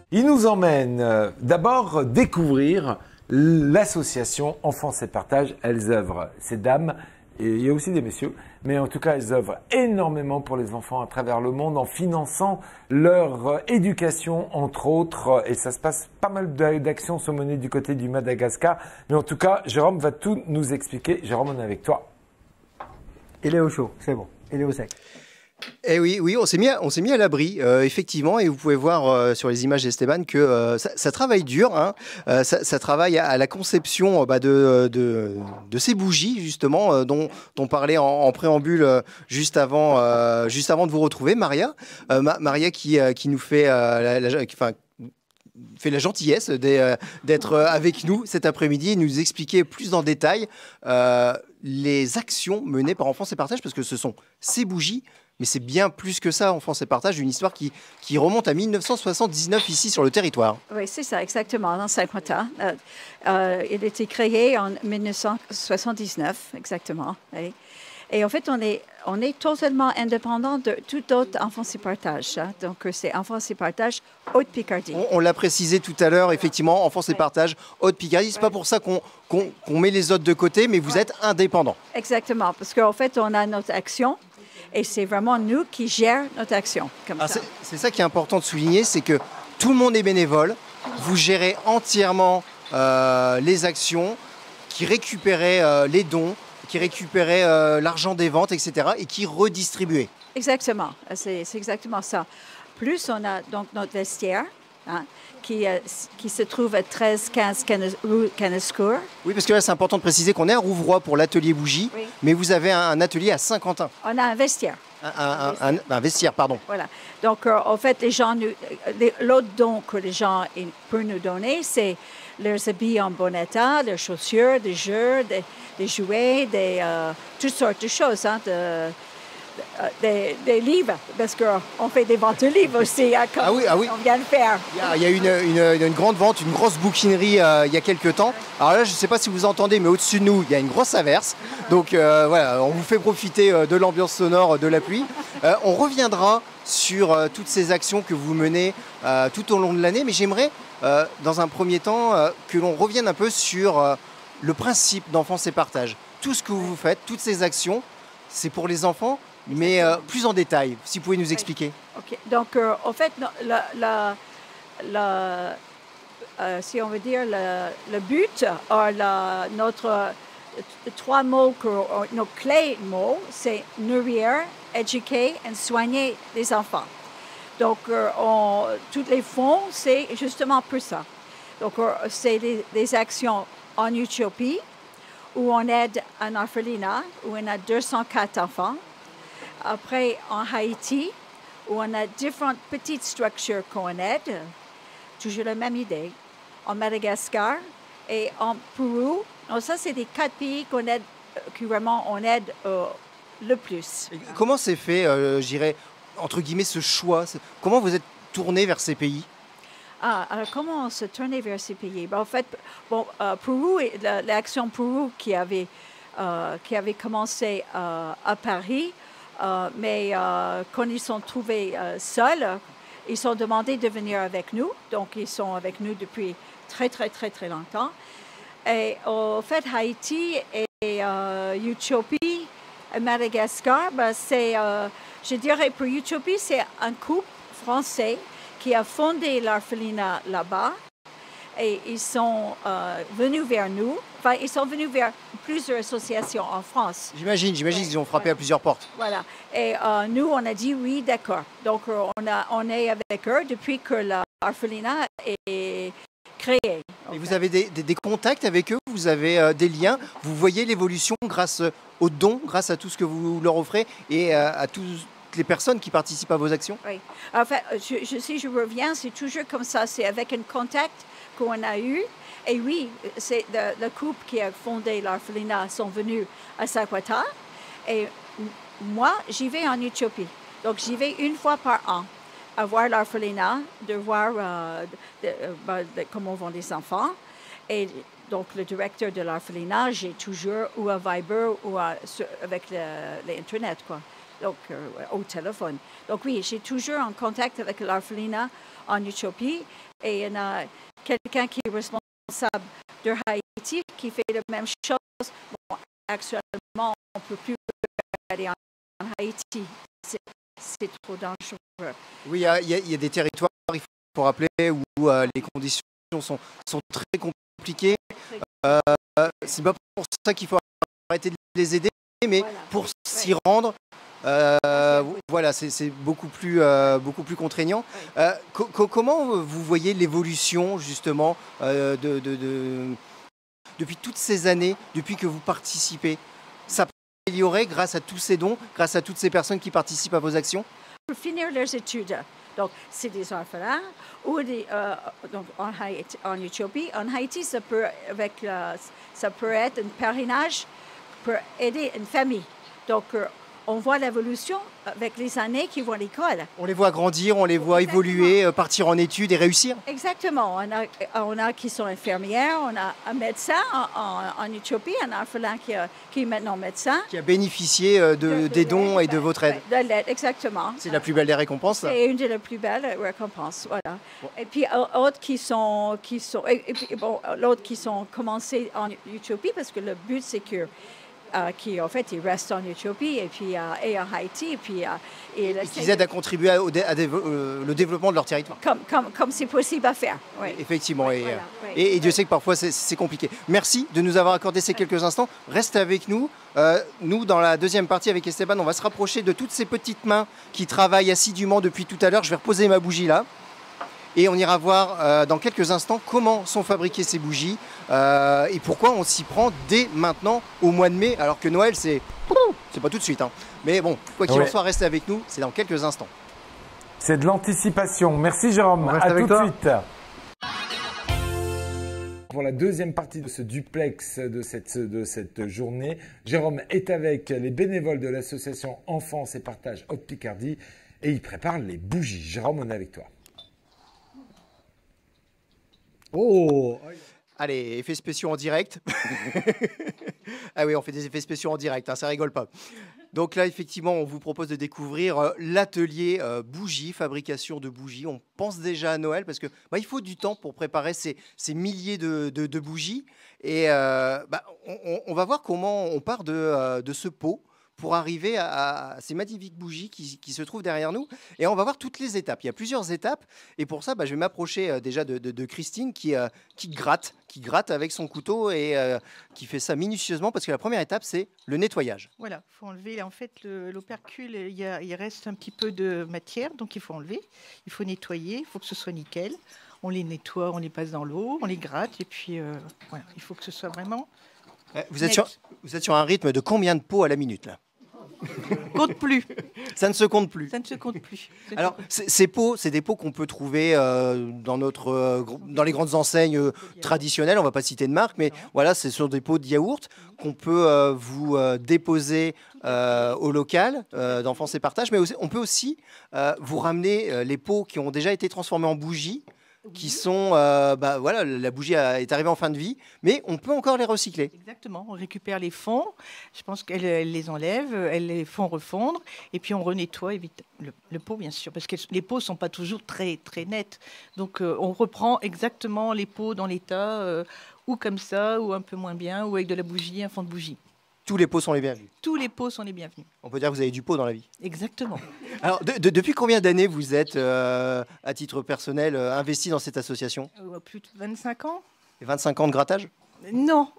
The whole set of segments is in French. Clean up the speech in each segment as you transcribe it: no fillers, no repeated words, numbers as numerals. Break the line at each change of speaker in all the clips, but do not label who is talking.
Il nous emmène d'abord découvrir l'association Enfance et Partage. Elles œuvrent, ces dames, et il y a aussi des messieurs, mais en tout cas elles œuvrent énormément pour les enfants à travers le monde en finançant leur éducation entre autres. Et ça se passe, pas mal d'actions sont menées du côté du Madagascar. Mais en tout cas, Jérôme va tout nous expliquer. Jérôme, on est avec toi.
Il est au chaud, c'est bon, il est au sec.
Eh oui, on s'est mis à l'abri, effectivement, et vous pouvez voir sur les images d'Esteban que ça travaille dur, hein, ça travaille à la conception de ces bougies, justement, dont on parlait en préambule juste avant de vous retrouver, Maria. Maria qui nous fait fait la gentillesse d'être avec nous cet après-midi et nous expliquer plus en détail les actions menées par Enfance et Partage, parce que ce sont ces bougies. Mais c'est bien plus que ça, Enfance et Partage, une histoire qui remonte à 1979 ici sur le territoire.
Oui, c'est ça, exactement, dans Saint-Quentin. Il a été créé en 1979, exactement. Oui. Et en fait, on est totalement indépendant de tout autre Enfance et Partage. Hein. Donc, c'est Enfance et Partage Haute-Picardie.
On l'a précisé tout à l'heure, effectivement, Enfance et Partage Haute-Picardie. C'est pas pour ça qu'on met les autres de côté, mais vous êtes indépendant.
Exactement, parce qu'en fait, on a notre action. Et c'est vraiment nous qui gérons notre action.
C'est ça qui est important de souligner, c'est que tout le monde est bénévole. Vous gérez entièrement les actions, qui récupérez les dons, qui récupérez l'argent des ventes, etc. et qui redistribuez.
Exactement, c'est exactement ça. Plus, on a donc notre vestiaire, hein, qui se trouve à 1315 rue Canescourt.
Oui, parce que là, c'est important de préciser qu'on est à Rouvroy pour l'atelier bougie, oui. Mais vous avez un atelier à Saint-Quentin.
On a un vestiaire.
Un vestiaire, pardon.
Voilà. Donc, en fait, l'autre don que les gens peuvent nous donner, c'est leurs habits en bon état, leurs chaussures, des jeux, des jouets, toutes sortes de choses, hein, des livres, parce qu'on fait des ventes de livres aussi, hein, comme on vient de faire.
Il y a une grande vente, une grosse bouquinerie il y a quelques temps. Alors là, je ne sais pas si vous entendez, mais au-dessus de nous, il y a une grosse averse. Donc voilà, on vous fait profiter de l'ambiance sonore de la pluie. On reviendra sur toutes ces actions que vous menez tout au long de l'année, mais j'aimerais, dans un premier temps, que l'on revienne un peu sur le principe d'Enfance et Partage. Tout ce que vous faites, toutes ces actions, c'est pour les enfants, mais plus en détail, si vous pouvez nous expliquer.
OK. Donc, en fait, si on veut dire, le but, notre trois mots, nos clés mots, c'est nourrir, éduquer et soigner les enfants. Donc, tous les fonds, c'est justement pour ça. Donc, c'est des actions en Éthiopie, où on aide un orphelinat, où on a 204 enfants. Après, en Haïti, où on a différentes petites structures qu'on aide, toujours la même idée. En Madagascar et en Pérou. Donc ça, c'est les 4 pays qu'on aide, que vraiment on aide le plus.
Et comment s'est fait, je dirais, entre guillemets, ce choix? Comment vous êtes tourné vers ces pays?
Alors, comment on se tournait vers ces pays? En fait, Pérou, l'action Pérou qui avait commencé à Paris, mais quand ils sont trouvés seuls, ils sont demandés de venir avec nous. Donc, ils sont avec nous depuis très, très, très, très longtemps. Et en fait, Haïti et Éthiopie et Madagascar, je dirais pour Éthiopie, c'est un couple français qui a fondé l'orphelinat là-bas. Et ils sont venus vers nous. Enfin, ils sont venus vers plusieurs associations en France.
J'imagine qu'ils ont frappé à plusieurs portes.
Voilà. Et nous, on a dit oui, d'accord. Donc, on est avec eux depuis que l'orphelinat est créé.
Et vous avez des contacts avec eux? Vous avez des liens? Vous voyez l'évolution grâce aux dons, grâce à tout ce que vous leur offrez et à toutes les personnes qui participent à vos actions?
Oui. En fait, si je reviens, c'est toujours comme ça. C'est avec un contact qu'on a eu. Et oui, c'est le couple qui a fondé l'orphelinat sont venus à Saint-Quentin. Et moi, j'y vais en Éthiopie. Donc, j'y vais une fois par an à voir l'orphelinat, de voir comment vont les enfants. Et donc, le directeur de l'orphelinat, j'ai toujours ou à Viber ou avec l'Internet, quoi. donc, au téléphone. Donc oui, j'ai toujours en contact avec l'orphelinat en Éthiopie et il y a quelqu'un qui est responsable de Haïti qui fait la même chose. Bon, actuellement, on ne peut plus aller en Haïti. C'est trop dangereux.
Oui, il y a des territoires, il faut rappeler, où les conditions sont très compliquées. C'est pas pour ça qu'il faut arrêter de les aider, mais pour s'y rendre, voilà, c'est beaucoup plus contraignant. Comment vous voyez l'évolution justement depuis toutes ces années, depuis que vous participez? Ça peut s'améliorer grâce à tous ces dons, grâce à toutes ces personnes qui participent à vos actions?
Pour finir leurs études, donc c'est des orphelins ou donc en Éthiopie. En Haïti, ça peut être un parrainage pour aider une famille. Donc, on voit l'évolution avec les années qui vont à l'école.
On les voit grandir, on les voit évoluer, partir en études et réussir.
Exactement. On a qui sont infirmières, on a un médecin en Éthiopie, un orphelin qui est maintenant médecin.
Qui a bénéficié des dons et de votre aide.
De l'aide, exactement.
C'est la plus belle des récompenses.
C'est une des plus belles récompenses, voilà. Bon. Et puis autres qui sont commencés en Éthiopie parce que le but c'est que qui en fait ils restent en Éthiopie et puis et en Haïti et
qu'ils aident à contribuer au le développement de leur territoire.
Comme c'est possible à faire. Oui.
Effectivement, et Dieu sait que parfois c'est compliqué. Merci de nous avoir accordé ces quelques instants. Reste avec nous. Nous, dans la deuxième partie avec Esteban, on va se rapprocher de toutes ces petites mains qui travaillent assidûment depuis tout à l'heure. Je vais reposer ma bougie là. Et on ira voir dans quelques instants comment sont fabriquées ces bougies et pourquoi on s'y prend dès maintenant au mois de mai, alors que Noël, c'est pas tout de suite. Hein. Mais bon, quoi qu'il en soit, restez avec nous, c'est dans quelques instants.
C'est de l'anticipation. Merci Jérôme, à tout de suite. Pour la deuxième partie de ce duplex de cette journée, Jérôme est avec les bénévoles de l'association Enfance et Partage Haute-Picardie et il prépare les bougies. Jérôme, on est avec toi.
Oh! Allez, effets spéciaux en direct. Ah oui, on fait des effets spéciaux en direct, hein, ça rigole pas. Donc là, effectivement, on vous propose de découvrir l'atelier bougies, fabrication de bougies. On pense déjà à Noël parce que il faut du temps pour préparer ces milliers de bougies. Et on va voir comment on part de ce pot pour arriver à ces magnifiques bougies qui se trouvent derrière nous. Et on va voir toutes les étapes. Il y a plusieurs étapes. Et pour ça, je vais m'approcher déjà de Christine qui gratte avec son couteau et qui fait ça minutieusement parce que la première étape, c'est le nettoyage.
Voilà, il faut enlever en fait l'opercule. Il reste un petit peu de matière, donc il faut enlever. Il faut nettoyer, il faut que ce soit nickel. On les nettoie, on les passe dans l'eau, on les gratte. Et puis, voilà, il faut que ce soit vraiment...
Vous êtes sur un rythme de combien de pots à la minute là?
Compte plus.
Ça ne se compte plus.
Ça ne se compte plus.
Alors, ces pots, c'est des pots qu'on peut trouver dans les grandes enseignes traditionnelles. On ne va pas citer de marque, mais voilà, ce sont des pots de yaourt qu'on peut vous déposer au local d'Enfance et Partage. Mais on peut aussi vous ramener les pots qui ont déjà été transformés en bougies, qui sont, voilà, la bougie est arrivée en fin de vie, mais on peut encore les recycler.
Exactement, on récupère les fonds, je pense qu'elle les enlève, elles les font refondre, et puis on renettoie le pot, bien sûr, parce que les pots ne sont pas toujours très, très nets. Donc on reprend exactement les pots dans l'état, ou comme ça, ou un peu moins bien, ou avec de la bougie, un fond de bougie.
Tous les pots sont les bienvenus.
Tous les pots sont les bienvenus.
On peut dire que vous avez du pot dans la vie.
Exactement.
Alors, depuis combien d'années vous êtes, à titre personnel, investi dans cette association?
Plus de 25 ans.
Et 25 ans de grattage?
Non,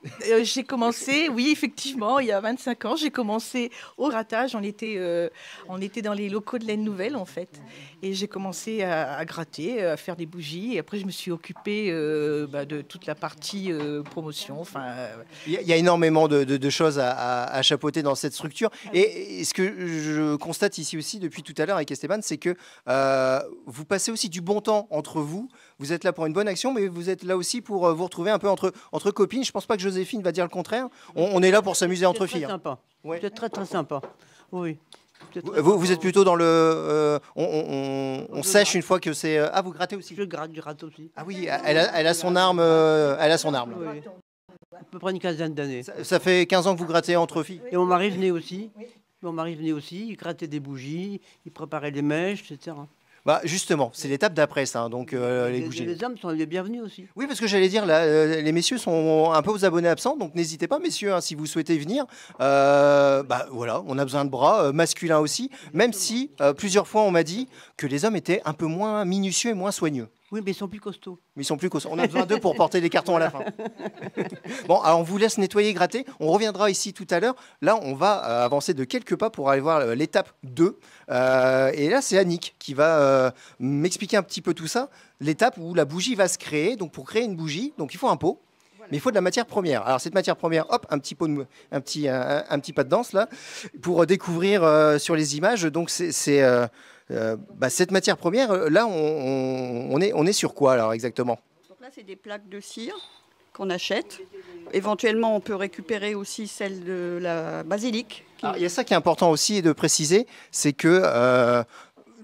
j'ai commencé, oui, effectivement, il y a 25 ans, j'ai commencé au ratage. On était dans les locaux de l'Aide Nouvelle, en fait. Et j'ai commencé à gratter, à faire des bougies. Et après, je me suis occupée de toute la partie promotion.
Il y a énormément de choses à chapeauter dans cette structure. Et ce que je constate ici aussi depuis tout à l'heure avec Esteban, c'est que vous passez aussi du bon temps entre vous. Vous êtes là pour une bonne action, mais vous êtes là aussi pour vous retrouver un peu entre copines. Je ne pense pas que Joséphine va dire le contraire. On est là pour s'amuser entre filles.
C'est sympa. Ouais. C'est très, très sympa. Oui.
Vous êtes plutôt dans le... on sèche une fois que c'est... Ah, vous grattez aussi?
Je gratte aussi.
Ah oui, elle a son arme. Elle a son arme.
Oui. À peu près une quinzaine d'années.
Ça fait 15 ans que vous grattez entre filles?
Et mon mari venait aussi. Mon mari venait aussi, il grattait des bougies, il préparait les mèches, etc.
Bah, justement, c'est l'étape d'après ça, hein, donc les bougies.
Les hommes sont les bienvenus aussi.
Oui, parce que j'allais dire, là, les messieurs sont un peu aux abonnés absents, donc n'hésitez pas, messieurs, hein, si vous souhaitez venir. Bah, voilà, on a besoin de bras, masculins aussi, même si plusieurs fois on m'a dit que les hommes étaient un peu moins minutieux et moins soigneux.
Oui, mais ils sont plus costauds.
Mais ils sont plus costauds. On a besoin d'eux pour porter les cartons à la fin. Bon, alors on vous laisse nettoyer, gratter. On reviendra ici tout à l'heure. Là, on va avancer de quelques pas pour aller voir l'étape 2. Et là, c'est Annick qui va m'expliquer un petit peu tout ça. L'étape où la bougie va se créer. Donc, pour créer une bougie, donc il faut un pot. Mais il faut de la matière première. Alors cette matière première, hop, un petit pot un petit pas de danse là, pour découvrir sur les images. Donc cette matière première, là, on est sur quoi alors exactement?
Donc là, c'est des plaques de cire qu'on achète. Éventuellement, on peut récupérer aussi celle de la basilic.
Alors, il y a ça qui est important aussi de préciser, c'est que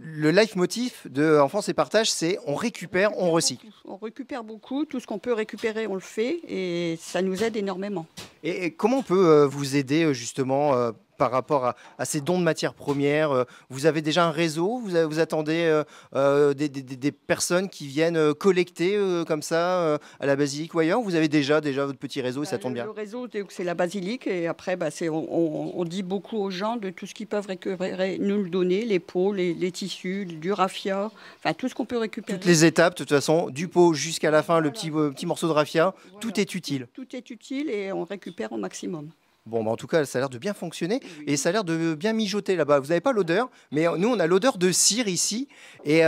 le leitmotiv de Enfance et Partage, c'est on récupère, on recycle.
On récupère beaucoup, tout ce qu'on peut récupérer, on le fait, et ça nous aide énormément.
Et comment on peut vous aider justement par rapport à ces dons de matières premières? Vous avez déjà un réseau? Vous attendez des personnes qui viennent collecter comme ça à la basilique ou ailleurs? Vous avez déjà votre petit réseau et ça tombe bien?
Le réseau, c'est la basilique, et après, on dit beaucoup aux gens de tout ce qu'ils peuvent récupérer, nous le donner, les pots, les tissus, du raffia, enfin tout ce qu'on peut récupérer.
Toutes les étapes, de toute façon, du pot jusqu'à la fin, le petit morceau de raffia,
voilà.
Tout est utile.
Tout est utile et on récupère au maximum.
Bon, bah en tout cas, ça a l'air de bien fonctionner et ça a l'air de bien mijoter là-bas. Vous n'avez pas l'odeur, mais nous, on a l'odeur de cire ici. Et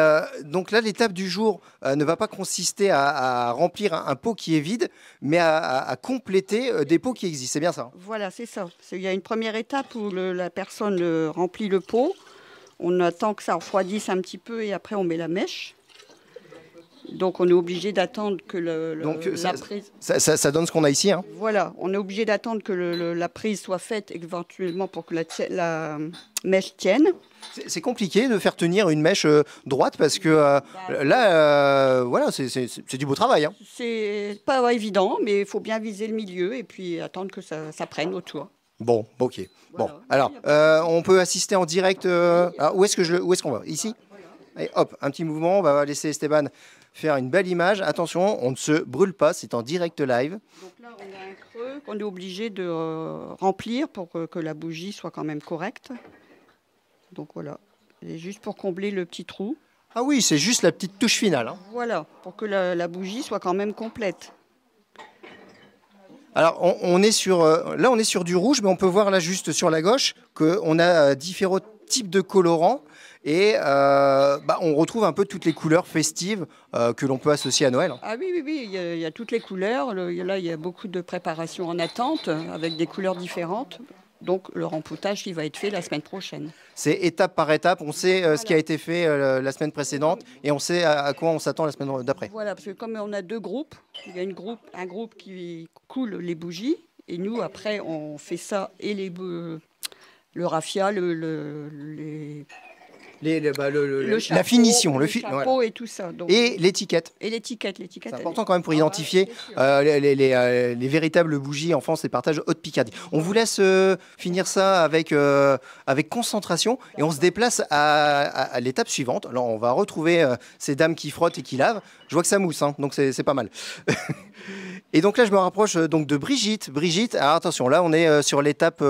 donc là, l'étape du jour ne va pas consister à remplir un pot qui est vide, mais à compléter des pots qui existent. C'est bien ça?
Voilà, c'est ça. Il y a une première étape où la personne remplit le pot. On attend que ça refroidisse un petit peu et après, on met la mèche. Donc on est obligé d'attendre que la prise...
Ça donne ce qu'on a ici. Hein.
Voilà, on est obligé d'attendre que la prise soit faite éventuellement pour que la mèche tienne.
C'est compliqué de faire tenir une mèche droite parce que là, voilà, c'est du beau travail. Hein.
C'est pas évident, mais il faut bien viser le milieu et puis attendre que ça prenne autour.
Bon, ok.
Voilà.
Bon, alors, on peut assister en direct. Où est-ce qu'on va? Ici? Allez, hop, un petit mouvement. On va laisser Esteban faire une belle image. Attention, on ne se brûle pas, c'est en direct live.
Donc là, on a un creux qu'on est obligé de remplir pour que la bougie soit quand même correcte. Donc voilà, et juste pour combler le petit trou.
Ah oui, c'est juste la petite touche finale. Hein.
Voilà, pour que la bougie soit quand même complète.
Alors, on est là, on est sur du rouge, mais on peut voir là, juste sur la gauche, qu'on a différents types de colorants. Et on retrouve un peu toutes les couleurs festives que l'on peut associer à Noël.
Ah oui, il y a toutes les couleurs. Là, il y a beaucoup de préparations en attente avec des couleurs différentes. Donc, le rempotage, il va être fait la semaine prochaine.
C'est étape par étape. On sait ce qui a été fait la semaine précédente et on sait à quoi on s'attend la semaine d'après.
Voilà, parce que comme on a deux groupes, il y a un groupe qui coule les bougies. Et nous, après, on fait ça et le raffia,
la finition,
le chapeau
voilà.
et tout ça. Donc,
et l'étiquette.
Et l'étiquette.
C'est important quand même pour identifier les véritables bougies Enfance et Partage Haute Picardie. On vous laisse finir ça avec concentration et on se déplace à l'étape suivante. Alors on va retrouver ces dames qui frottent et qui lavent. Je vois que ça mousse, hein, donc c'est pas mal. Et donc là, je me rapproche donc de Brigitte. Brigitte, alors attention, là, on est sur l'étape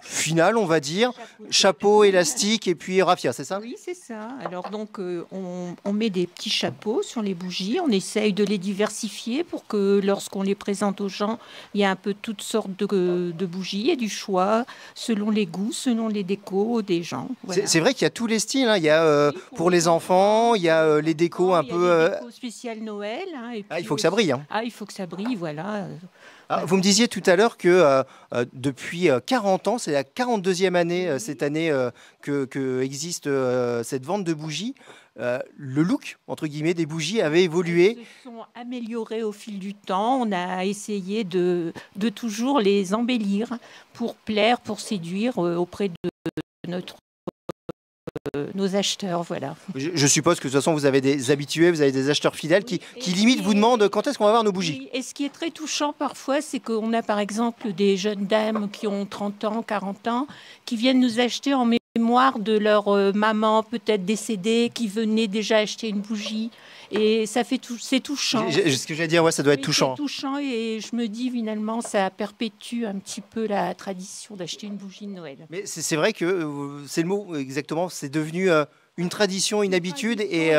finale, on va dire. Chapeau, élastique et puis raffia, c'est ça?
Oui, c'est ça. Alors donc, on met des petits chapeaux sur les bougies. On essaye de les diversifier pour que lorsqu'on les présente aux gens, il y a un peu toutes sortes de bougies et du choix selon les goûts, selon les décos des gens. Voilà.
C'est vrai qu'il y a tous les styles. Hein. Il y a pour les enfants, il y a les décos un peu...
Les décos spéciales Noël. Hein, et puis
il faut que ça brille. Hein.
Il faut que ça brille, voilà.
Alors, vous me disiez tout à l'heure que depuis 40 ans, c'est la 42e année cette année que existe cette vente de bougies. Le look, entre guillemets, des bougies avait évolué.
Elles se sont améliorées au fil du temps. On a essayé de toujours les embellir pour plaire, pour séduire auprès de notre nos acheteurs, voilà.
Je suppose que de toute façon, vous avez des habitués, vous avez des acheteurs fidèles qui limite vous demandent quand est-ce qu'on va voir nos bougies.
Oui, et ce qui est très touchant parfois, c'est qu'on a par exemple des jeunes dames qui ont 30 ans, 40 ans, qui viennent nous acheter en mémoire de leur maman peut-être décédée, qui venait déjà acheter une bougie. Et ça fait c'est touchant.
Ce que j'allais dire, ouais, ça doit être
Oui,
touchant.
c'est touchant et je me dis finalement ça perpétue un petit peu la tradition d'acheter une bougie de Noël.
Mais c'est vrai que c'est le mot exactement, c'est devenu une tradition, une habitude et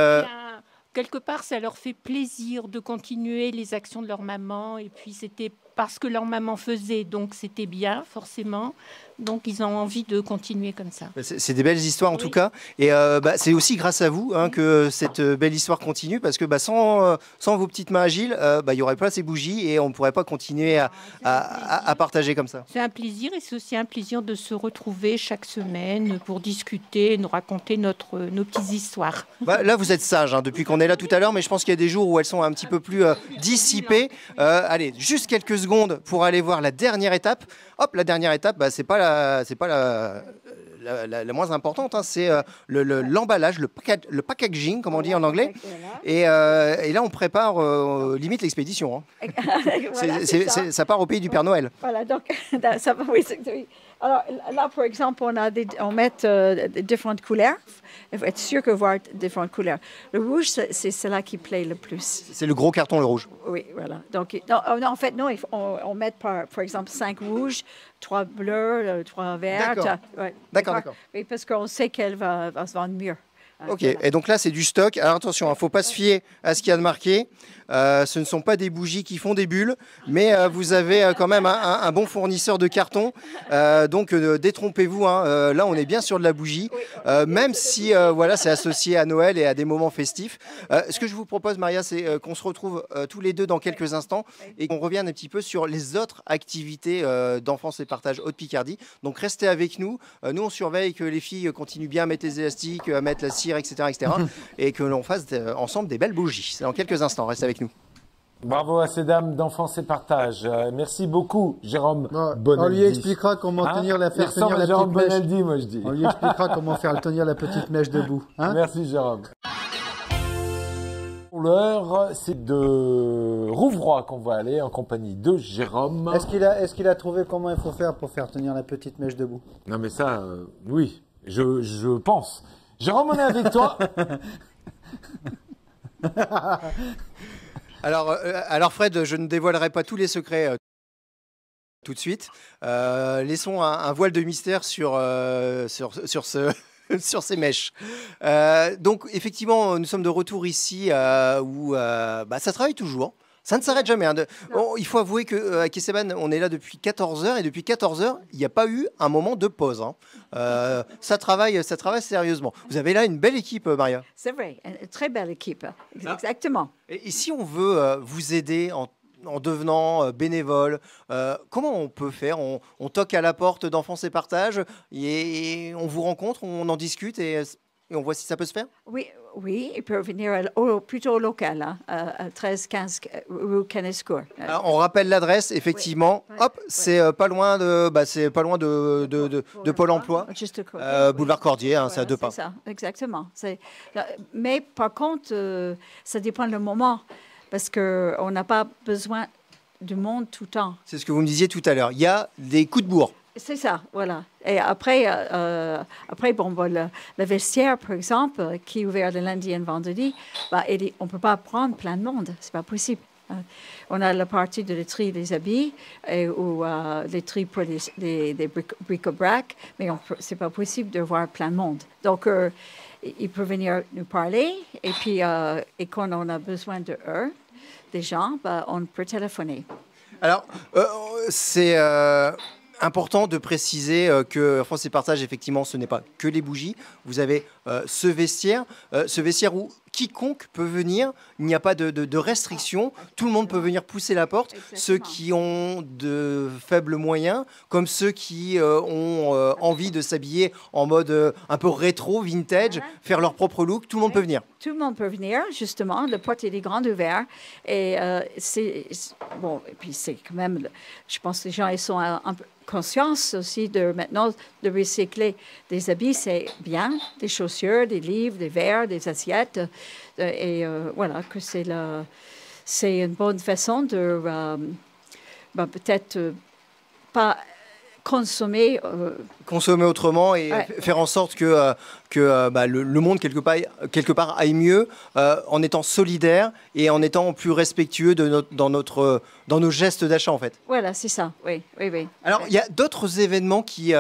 quelque part ça leur fait plaisir de continuer les actions de leur maman et puis c'était parce que leur maman faisait, donc c'était bien forcément. Donc ils ont envie de continuer comme ça.
C'est des belles histoires en tout cas. Et c'est aussi grâce à vous que cette belle histoire continue parce que sans vos petites mains agiles, il n'y aurait pas ces bougies et on ne pourrait pas continuer à partager comme ça.
C'est un plaisir et c'est aussi un plaisir de se retrouver chaque semaine pour discuter, nous raconter nos petites histoires.
Là vous êtes sage depuis qu'on est là tout à l'heure, mais je pense qu'il y a des jours où elles sont un petit peu plus dissipées. Allez, juste quelques secondes pour aller voir la dernière étape. Hop, la dernière étape, c'est pas la moins importante, c'est l'emballage, le packaging, comme on dit en anglais. Et là, on prépare limite l'expédition.
Voilà,
ça part au pays du Père Noël.
Voilà, donc, ça va, oui. Alors là, par exemple, on met différentes couleurs. Il faut être sûr que voir différentes couleurs. Le rouge, c'est cela qui plaît le plus.
C'est le gros carton, le rouge.
Oui, voilà. Donc, non, en fait, non, on met par exemple 5 rouges, 3 bleus, 3 verts.
D'accord.
Ouais.
D'accord.
Oui, parce qu'on sait qu'elle va se vendre mieux.
Ok, et donc là c'est du stock. Alors attention, il ne faut pas se fier à ce qu'il y a de marqué. Ce ne sont pas des bougies qui font des bulles, mais vous avez quand même un bon fournisseur de carton. Donc détrompez-vous, là on est bien sur de la bougie, même si c'est associé à Noël et à des moments festifs. Ce que je vous propose, Maria, c'est qu'on se retrouve tous les deux dans quelques instants et qu'on revienne un petit peu sur les autres activités d'Enfance et Partage Haute-Picardie. Donc restez avec nous. Nous on surveille que les filles continuent bien à mettre les élastiques, à mettre la cire, etc. et que l'on fasse ensemble des belles bougies. C'est dans quelques instants. Restez avec nous.
Bravo à ces dames d'Enfance et Partage. Merci beaucoup, Jérôme Bonaldi.
On lui expliquera comment faire tenir la petite
Bonaldi,
mèche.
moi je dis.
On lui expliquera comment faire tenir la petite mèche debout.
Merci, Jérôme. Pour l'heure, c'est de Rouvroy qu'on va aller en compagnie de Jérôme.
Est-ce qu'il a trouvé comment il faut faire pour faire tenir la petite mèche debout?
Non mais ça, oui, je pense. Jérôme, on est avec toi.
Alors Fred, je ne dévoilerai pas tous les secrets tout de suite. Laissons un voile de mystère sur ces mèches. Donc effectivement, nous sommes de retour ici où ça travaille toujours. Ça ne s'arrête jamais. Il faut avouer qu'à Kesseban, on est là depuis 14 heures et depuis 14 heures, il n'y a pas eu un moment de pause. Ça travaille sérieusement. Vous avez là une belle équipe, Maria.
C'est vrai, une très belle équipe. Exactement.
Et si on veut vous aider en devenant bénévole, comment on peut faire? On toque à la porte d'Enfance et Partage et on vous rencontre, on en discute et on voit si ça peut se faire?
Oui, il peut venir plutôt au local, à 13-15 rue Kennescourt.
Alors, on rappelle l'adresse, effectivement.
Oui.
Hop, c'est pas loin de Pôle Emploi.
Juste à côté.
Boulevard Cordier, c'est à 2 pas.
C'est ça, exactement. Mais par contre, ça dépend du moment, parce qu'on n'a pas besoin du monde tout le temps.
C'est ce que vous me disiez tout à l'heure. Il y a des coups de bourre.
C'est ça, voilà. Et après, le vestiaire, par exemple, qui est ouvert le lundi et le vendredi, on ne peut pas prendre plein de monde. C'est pas possible. On a la partie de tri des habits ou les tri pour des bric-à-brac, mais c'est pas possible de voir plein de monde. Donc, ils peuvent venir nous parler et puis, et quand on a besoin de eux, des gens, on peut téléphoner.
Alors, c'est important de préciser que Enfance et Partage, effectivement, ce n'est pas que les bougies. Vous avez ce vestiaire où quiconque peut venir, il n'y a pas de restrictions, tout le monde peut venir pousser la porte, ceux qui ont de faibles moyens, comme ceux qui ont envie de s'habiller en mode un peu rétro, vintage, faire leur propre look, tout le monde peut venir.
Tout le monde peut venir, justement. La porte est grande ouverte. Et bon, et puis c'est quand même, je pense que les gens ils sont un peu conscients aussi de maintenant de recycler des habits, c'est bien, des chaussures, des livres, des verres, des assiettes. Et voilà, que c'est une bonne façon de peut-être pas consommer
autrement et faire en sorte que le monde quelque part aille mieux en étant solidaire et en étant plus respectueux dans nos gestes d'achat en fait.
Voilà, c'est ça, oui.
Alors il y a d'autres événements qui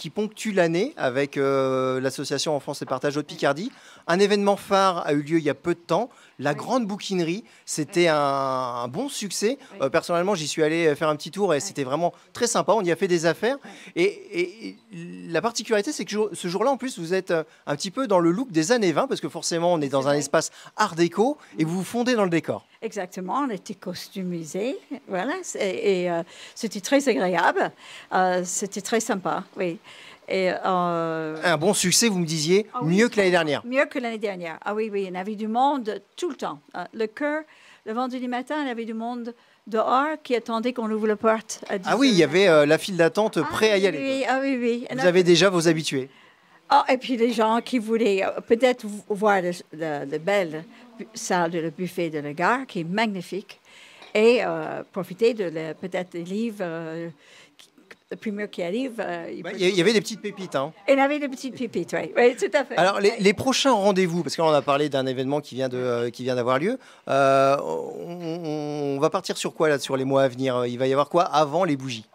ponctuent l'année avec l'association Enfance et Partage Haute-Picardie. Un événement phare a eu lieu il y a peu de temps, la Grande Bouquinerie. C'était un bon succès. Personnellement, j'y suis allé faire un petit tour et c'était vraiment très sympa. On y a fait des affaires. Et la particularité, c'est que ce jour-là, en plus, vous êtes un petit peu dans le look des années 20, parce que forcément, on est dans un espace art déco et vous vous fondez dans le décor.
Exactement, on était costumisés, voilà, et c'était très agréable, c'était très sympa, oui. Et,
un bon succès, vous me disiez, mieux que l'année dernière.
Mieux que l'année dernière, ah oui, il y avait du monde tout le temps. Le cœur, le vendredi matin, il y avait du monde dehors qui attendait qu'on ouvre la porte à 10
Ah oui, il y avait la file d'attente prêt à y aller.
Oui.
Vous avez déjà vos habitués.
Et puis les gens qui voulaient peut-être voir la belle salle de le buffet de la gare, qui est magnifique, et profiter de peut-être des livres, le premier qui arrive.
Il y avait des petites pépites. Hein.
Il y avait des petites pépites, oui, tout à fait.
Alors les prochains rendez-vous, parce qu'on a parlé d'un événement qui vient d'avoir lieu, on va partir sur quoi là, sur les mois à venir? Il va y avoir quoi avant les bougies?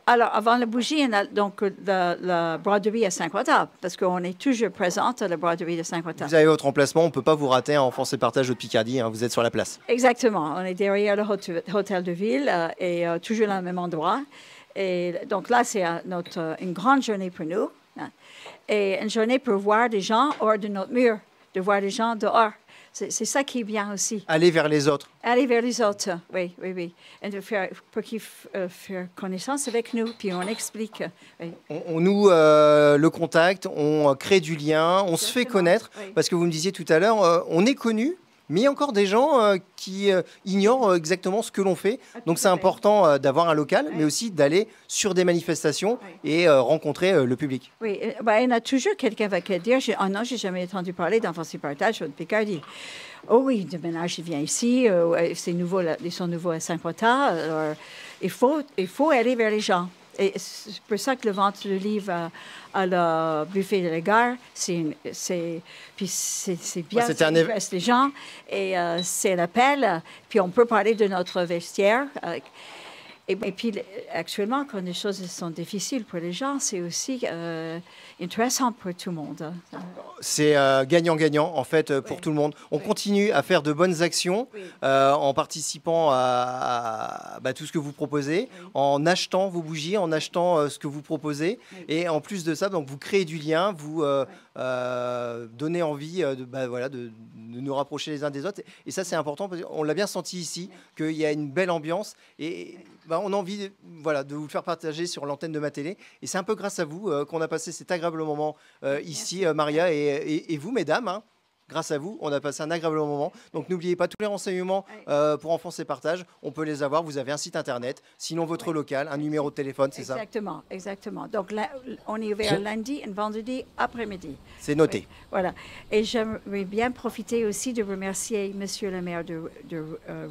Alors, avant la bougie, on a donc la braderie à Saint-Quentin, parce qu'on est toujours présente à la braderie de Saint-Quentin.
Vous avez votre emplacement, on ne peut pas vous rater, Enfance et Partage de Picardie, hein, vous êtes sur la place.
Exactement, on est derrière le hôtel de ville et toujours dans le même endroit. Et donc là, c'est une grande journée pour nous, hein, et une journée pour voir des gens hors de notre mur, de voir des gens dehors. C'est ça qui est bien aussi.
Aller vers les autres.
Aller vers les autres, oui. Et pour qu'ils fassent connaissance avec nous, puis on explique. Oui.
On noue le contact, on crée du lien, on se fait connaître. Oui. Parce que vous me disiez tout à l'heure, on est connu, mais il y a encore des gens qui ignorent exactement ce que l'on fait. Donc c'est important d'avoir un local, mais aussi d'aller sur des manifestations et rencontrer le public.
Oui, il y en a toujours quelqu'un qui va dire « Oh non, j'ai jamais entendu parler d'Enfance et Partage de Picardie. » Oh oui, de ménage, il vient ici, ils sont nouveaux à Saint-Quentin. Alors, il faut aller vers les gens. Et c'est pour ça que le vente de livres à la buffet de la gare, c'est bien, ça intéresse les gens, et c'est l'appel, puis on peut parler de notre vestiaire. Et puis, actuellement, quand les choses sont difficiles pour les gens, c'est aussi intéressant pour tout le monde.
C'est gagnant-gagnant, en fait, pour tout le monde. On continue à faire de bonnes actions en participant à tout ce que vous proposez, en achetant vos bougies, en achetant ce que vous proposez. Et en plus de ça, donc, vous créez du lien, vous donnez envie de nous rapprocher les uns des autres. Et ça, c'est important, parce qu'on l'a bien senti ici, qu'il y a une belle ambiance. Et on a envie de vous le faire partager sur l'antenne de ma télé. Et c'est un peu grâce à vous qu'on a passé cet agréable moment ici, Maria et vous, mesdames. Hein. Grâce à vous, on a passé un agréable moment. Donc n'oubliez pas, tous les renseignements pour Enfance et Partage, on peut les avoir. Vous avez un site internet, sinon votre local, un numéro de téléphone, c'est ça?
Exactement. Donc là, on est ouvert lundi et vendredi après-midi.
C'est noté.
Oui, voilà. Et j'aimerais bien profiter aussi de remercier Monsieur le maire de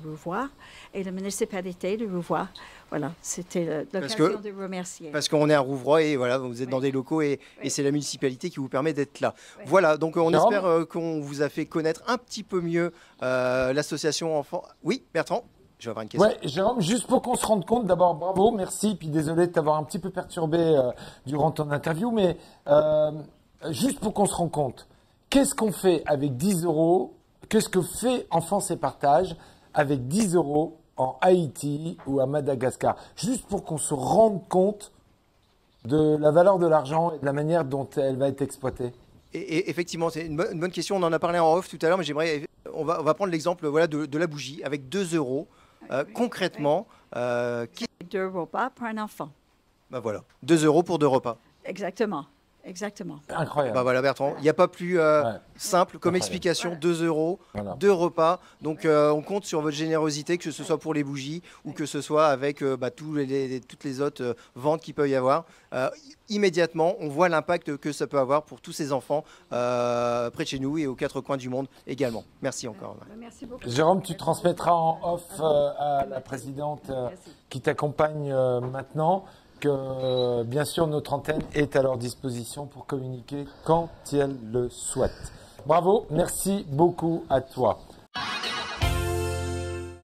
Rouvois et la municipalité de Rouvois. Voilà, c'était l'occasion de remercier.
Parce qu'on est à Rouvroy et voilà, vous êtes dans des locaux et c'est la municipalité qui vous permet d'être là. Oui. Voilà, donc on espère qu'on vous a fait connaître un petit peu mieux l'association Enfants. Oui, Bertrand, je vais avoir une question.
Oui, Jérôme, juste pour qu'on se rende compte, d'abord bravo, merci, puis désolé de t'avoir un petit peu perturbé durant ton interview, mais juste pour qu'on se rende compte, qu'est-ce qu'on fait avec 10 €? Qu'est-ce que fait Enfance et Partage avec 10 € en Haïti ou à Madagascar, juste pour qu'on se rende compte de la valeur de l'argent et de la manière dont elle va être exploitée?
Et effectivement, c'est une bonne question. On en a parlé en off tout à l'heure, mais j'aimerais. On va prendre l'exemple voilà, de la bougie avec 2 euros. Concrètement,
2 repas pour un enfant.
Bah voilà, 2 euros pour 2 repas.
Exactement. Exactement.
Incroyable.
Bah voilà Bertrand, il n'y a pas plus simple comme explication, 2 euros, 2 repas. Donc on compte sur votre générosité, que ce soit pour les bougies ou que ce soit avec toutes les autres ventes qu'il peut y avoir. Immédiatement, on voit l'impact que ça peut avoir pour tous ces enfants près de chez nous et aux 4 coins du monde également. Merci encore.
Merci beaucoup.
Jérôme, tu transmettras en off à la présidente qui t'accompagne maintenant que, bien sûr, notre antenne est à leur disposition pour communiquer quand elle le souhaite. Bravo, merci beaucoup à toi.